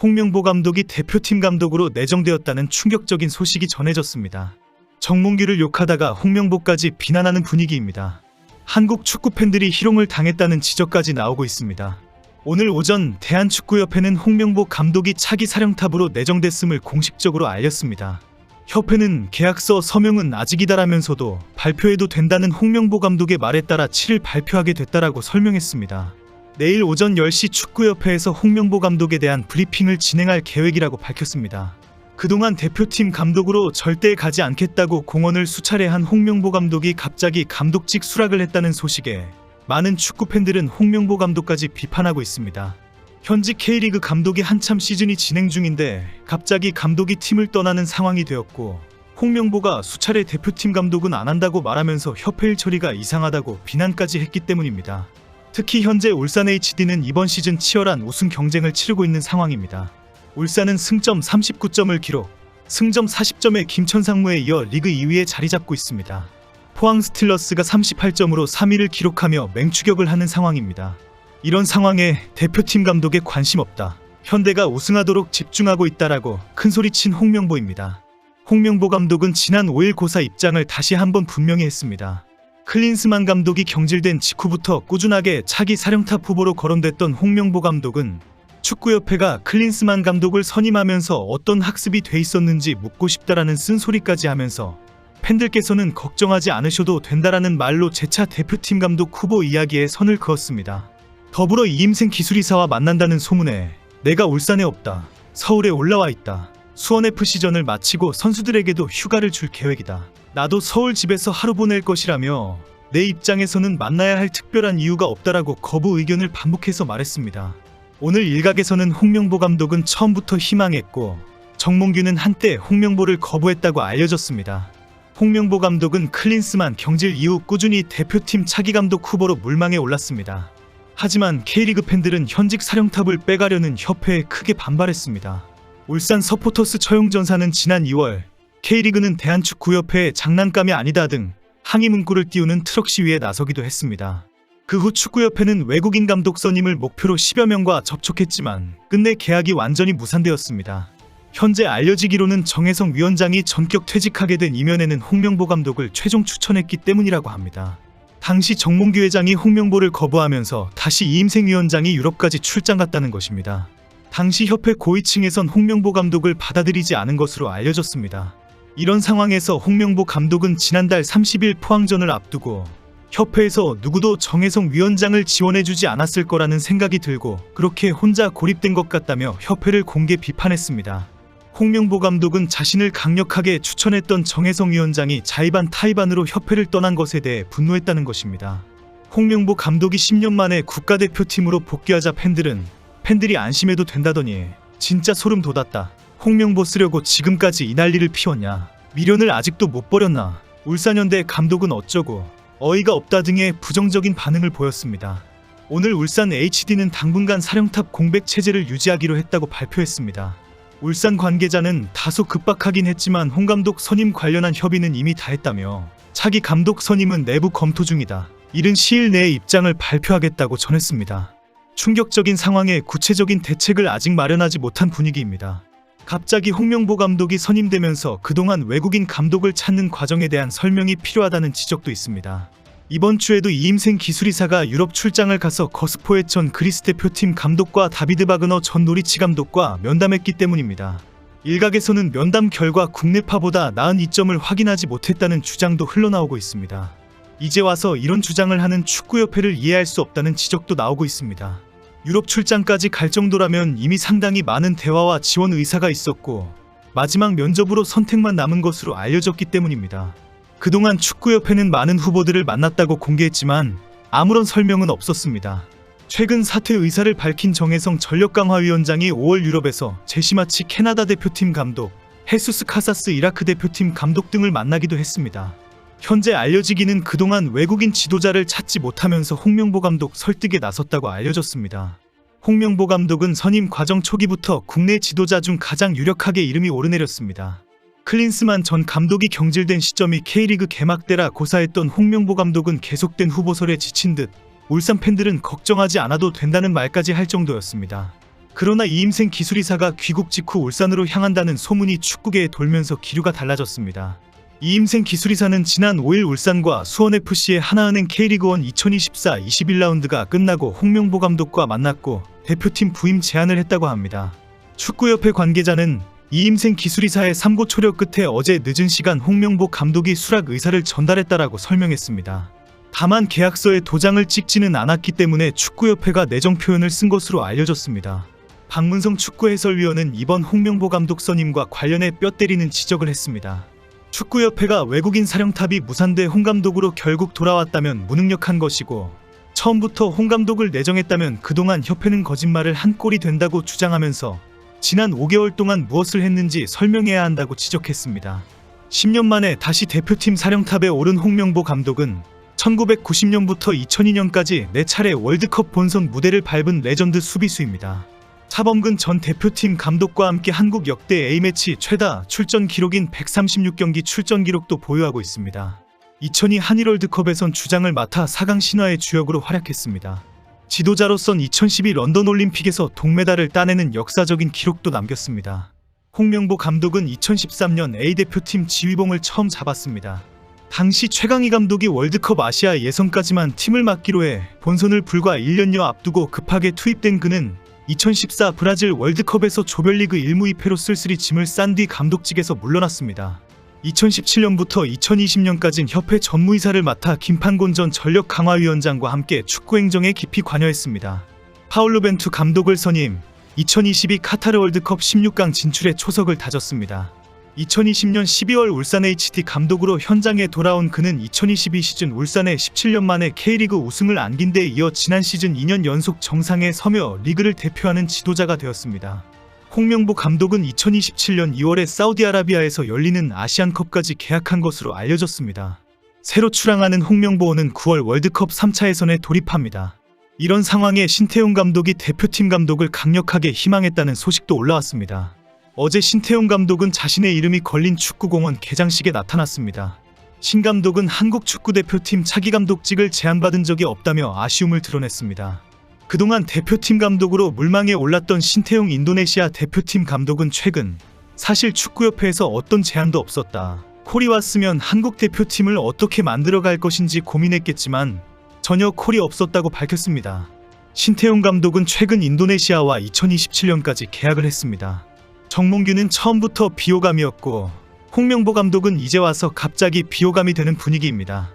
홍명보 감독이 대표팀 감독으로 내정되었다는 충격적인 소식이 전해졌습니다. 정몽규를 욕하다가 홍명보까지 비난하는 분위기입니다. 한국 축구 팬들이 희롱을 당했다는 지적까지 나오고 있습니다. 오늘 오전 대한축구협회는 홍명보 감독이 차기 사령탑으로 내정됐음을 공식적으로 알렸습니다. 협회는 계약서 서명은 아직이다라면서도 발표해도 된다는 홍명보 감독의 말에 따라 7일 발표하게 됐다라고 설명했습니다. 내일 오전 10시 축구협회에서 홍명보 감독에 대한 브리핑을 진행할 계획이라고 밝혔습니다. 그동안 대표팀 감독으로 절대 가지 않겠다고 공언을 수차례 한 홍명보 감독이 갑자기 감독직 수락을 했다는 소식에 많은 축구팬들은 홍명보 감독까지 비판하고 있습니다. 현직 K리그 감독이 한참 시즌이 진행 중인데 갑자기 감독이 팀을 떠나는 상황이 되었고, 홍명보가 수차례 대표팀 감독은 안 한다고 말하면서 협회 일 처리가 이상하다고 비난까지 했기 때문입니다. 특히 현재 울산 HD는 이번 시즌 치열한 우승 경쟁을 치르고 있는 상황입니다. 울산은 승점 39점을 기록, 승점 40점의 김천상무에 이어 리그 2위에 자리 잡고 있습니다. 포항 스틸러스가 38점으로 3위를 기록하며 맹추격을 하는 상황입니다. 이런 상황에 대표팀 감독에 관심 없다, 현대가 우승하도록 집중하고 있다라고 큰소리친 홍명보입니다. 홍명보 감독은 지난 5일 고사 입장을 다시 한번 분명히 했습니다. 클린스만 감독이 경질된 직후부터 꾸준하게 차기 사령탑 후보로 거론됐던 홍명보 감독은 축구협회가 클린스만 감독을 선임하면서 어떤 학습이 돼 있었는지 묻고 싶다라는 쓴소리까지 하면서 팬들께서는 걱정하지 않으셔도 된다라는 말로 재차 대표팀 감독 후보 이야기에 선을 그었습니다. 더불어 이임생 기술이사와 만난다는 소문에 내가 울산에 없다, 서울에 올라와 있다, 수원FC전을 마치고 선수들에게도 휴가를 줄 계획이다, 나도 서울 집에서 하루 보낼 것이라며 내 입장에서는 만나야 할 특별한 이유가 없다라고 거부 의견을 반복해서 말했습니다. 오늘 일각에서는 홍명보 감독은 처음부터 희망했고 정몽규는 한때 홍명보를 거부했다고 알려졌습니다. 홍명보 감독은 클린스만 경질 이후 꾸준히 대표팀 차기 감독 후보로 물망에 올랐습니다. 하지만 K리그 팬들은 현직 사령탑을 빼가려는 협회에 크게 반발했습니다. 울산 서포터스 처용전사는 지난 2월 K리그는 대한축구협회에 장난감이 아니다 등 항의 문구를 띄우는 트럭 시위에 나서기도 했습니다. 그 후 축구협회는 외국인 감독 선임을 목표로 10여 명과 접촉했지만 끝내 계약이 완전히 무산되었습니다. 현재 알려지기로는 정혜성 위원장이 전격 퇴직하게 된 이면에는 홍명보 감독을 최종 추천했기 때문이라고 합니다. 당시 정몽규 회장이 홍명보를 거부하면서 다시 이임생 위원장이 유럽까지 출장 갔다는 것입니다. 당시 협회 고위층에선 홍명보 감독을 받아들이지 않은 것으로 알려졌습니다. 이런 상황에서 홍명보 감독은 지난달 30일 포항전을 앞두고 협회에서 누구도 정혜성 위원장을 지원해주지 않았을 거라는 생각이 들고 그렇게 혼자 고립된 것 같다며 협회를 공개 비판했습니다. 홍명보 감독은 자신을 강력하게 추천했던 정혜성 위원장이 자의반 타의반으로 협회를 떠난 것에 대해 분노했다는 것입니다. 홍명보 감독이 10년 만에 국가대표팀으로 복귀하자 팬들이 안심해도 된다더니 진짜 소름 돋았다, 홍명보 쓰려고 지금까지 이 난리를 피웠냐, 미련을 아직도 못 버렸나, 울산현대 감독은 어쩌고, 어이가 없다 등의 부정적인 반응을 보였습니다. 오늘 울산 HD는 당분간 사령탑 공백 체제를 유지하기로 했다고 발표했습니다. 울산 관계자는 다소 급박하긴 했지만 홍 감독 선임 관련한 협의는 이미 다 했다며 차기 감독 선임은 내부 검토 중이다, 이른 시일 내에 입장을 발표하겠다고 전했습니다. 충격적인 상황에 구체적인 대책을 아직 마련하지 못한 분위기입니다. 갑자기 홍명보 감독이 선임되면서 그동안 외국인 감독을 찾는 과정에 대한 설명이 필요하다는 지적도 있습니다. 이번 주에도 이임생 기술이사가 유럽 출장을 가서 거스포의 전 그리스 대표팀 감독과 다비드 바그너 전 노리치 감독과 면담했기 때문입니다. 일각에서는 면담 결과 국내파보다 나은 이점을 확인하지 못했다는 주장도 흘러나오고 있습니다. 이제 와서 이런 주장을 하는 축구협회를 이해할 수 없다는 지적도 나오고 있습니다. 유럽 출장까지 갈 정도라면 이미 상당히 많은 대화와 지원 의사가 있었고 마지막 면접으로 선택만 남은 것으로 알려졌기 때문입니다. 그동안 축구협회는 많은 후보들을 만났다고 공개했지만 아무런 설명은 없었습니다. 최근 사퇴 의사를 밝힌 정혜성 전력강화위원장이 5월 유럽에서 제시마치 캐나다 대표팀 감독, 헤수스 카사스 이라크 대표팀 감독 등을 만나기도 했습니다. 현재 알려지기는 그동안 외국인 지도자를 찾지 못하면서 홍명보 감독 설득에 나섰다고 알려졌습니다. 홍명보 감독은 선임 과정 초기부터 국내 지도자 중 가장 유력하게 이름이 오르내렸습니다. 클린스만 전 감독이 경질된 시점이 K리그 개막 때라 고사했던 홍명보 감독은 계속된 후보설에 지친 듯 울산 팬들은 걱정하지 않아도 된다는 말까지 할 정도였습니다. 그러나 이임생 기술이사가 귀국 직후 울산으로 향한다는 소문이 축구계에 돌면서 기류가 달라졌습니다. 이임생 기술이사는 지난 5일 울산과 수원FC의 하나은행 K리그1 2024 21라운드가 끝나고 홍명보 감독과 만났고 대표팀 부임 제안을 했다고 합니다. 축구협회 관계자는 이임생 기술이사의 삼고 초려 끝에 어제 늦은 시간 홍명보 감독이 수락 의사를 전달했다라고 설명했습니다. 다만 계약서에 도장을 찍지는 않았기 때문에 축구협회가 내정 표현을 쓴 것으로 알려졌습니다. 박문성 축구 해설위원은 이번 홍명보 감독 선임과 관련해 뼈 때리는 지적을 했습니다. 축구협회가 외국인 사령탑이 무산돼 홍 감독으로 결국 돌아왔다면 무능력한 것이고, 처음부터 홍 감독을 내정했다면 그동안 협회는 거짓말을 한 꼴이 된다고 주장하면서 지난 5개월 동안 무엇을 했는지 설명해야 한다고 지적했습니다. 10년 만에 다시 대표팀 사령탑에 오른 홍명보 감독은 1990년부터 2002년까지 4차례 월드컵 본선 무대를 밟은 레전드 수비수입니다. 차범근 전 대표팀 감독과 함께 한국 역대 A매치 최다 출전 기록인 136경기 출전 기록도 보유하고 있습니다. 2002 한일 월드컵에선 주장을 맡아 4강 신화의 주역으로 활약했습니다. 지도자로선 2012 런던 올림픽에서 동메달을 따내는 역사적인 기록도 남겼습니다. 홍명보 감독은 2013년 A대표팀 지휘봉을 처음 잡았습니다. 당시 최강희 감독이 월드컵 아시아 예선까지만 팀을 맡기로 해 본선을 불과 1년여 앞두고 급하게 투입된 그는 2014 브라질 월드컵에서 조별리그 1무 2패로 쓸쓸히 짐을 싼 뒤 감독직에서 물러났습니다. 2017년부터 2020년까지는 협회 전무이사를 맡아 김판곤 전 전력강화위원장과 함께 축구행정에 깊이 관여했습니다. 파울루 벤투 감독을 선임, 2022 카타르 월드컵 16강 진출에 초석을 다졌습니다. 2020년 12월 울산 HD 감독으로 현장에 돌아온 그는 2022 시즌 울산에 17년 만에 K리그 우승을 안긴 데 이어 지난 시즌 2년 연속 정상에 서며 리그를 대표하는 지도자가 되었습니다. 홍명보 감독은 2027년 2월에 사우디아라비아에서 열리는 아시안컵까지 계약한 것으로 알려졌습니다. 새로 출항하는 홍명보는 9월 월드컵 3차 예선에 돌입합니다. 이런 상황에 신태용 감독이 대표팀 감독을 강력하게 희망했다는 소식도 올라왔습니다. 어제 신태용 감독은 자신의 이름이 걸린 축구공원 개장식에 나타났습니다. 신 감독은 한국 축구대표팀 차기 감독직을 제안받은 적이 없다며 아쉬움을 드러냈습니다. 그동안 대표팀 감독으로 물망에 올랐던 신태용 인도네시아 대표팀 감독은 최근 사실 축구협회에서 어떤 제안도 없었다. 콜이 왔으면 한국 대표팀을 어떻게 만들어갈 것인지 고민했겠지만 전혀 콜이 없었다고 밝혔습니다. 신태용 감독은 최근 인도네시아와 2027년까지 계약을 했습니다. 정몽규는 처음부터 비호감이었고 홍명보 감독은 이제 와서 갑자기 비호감이 되는 분위기입니다.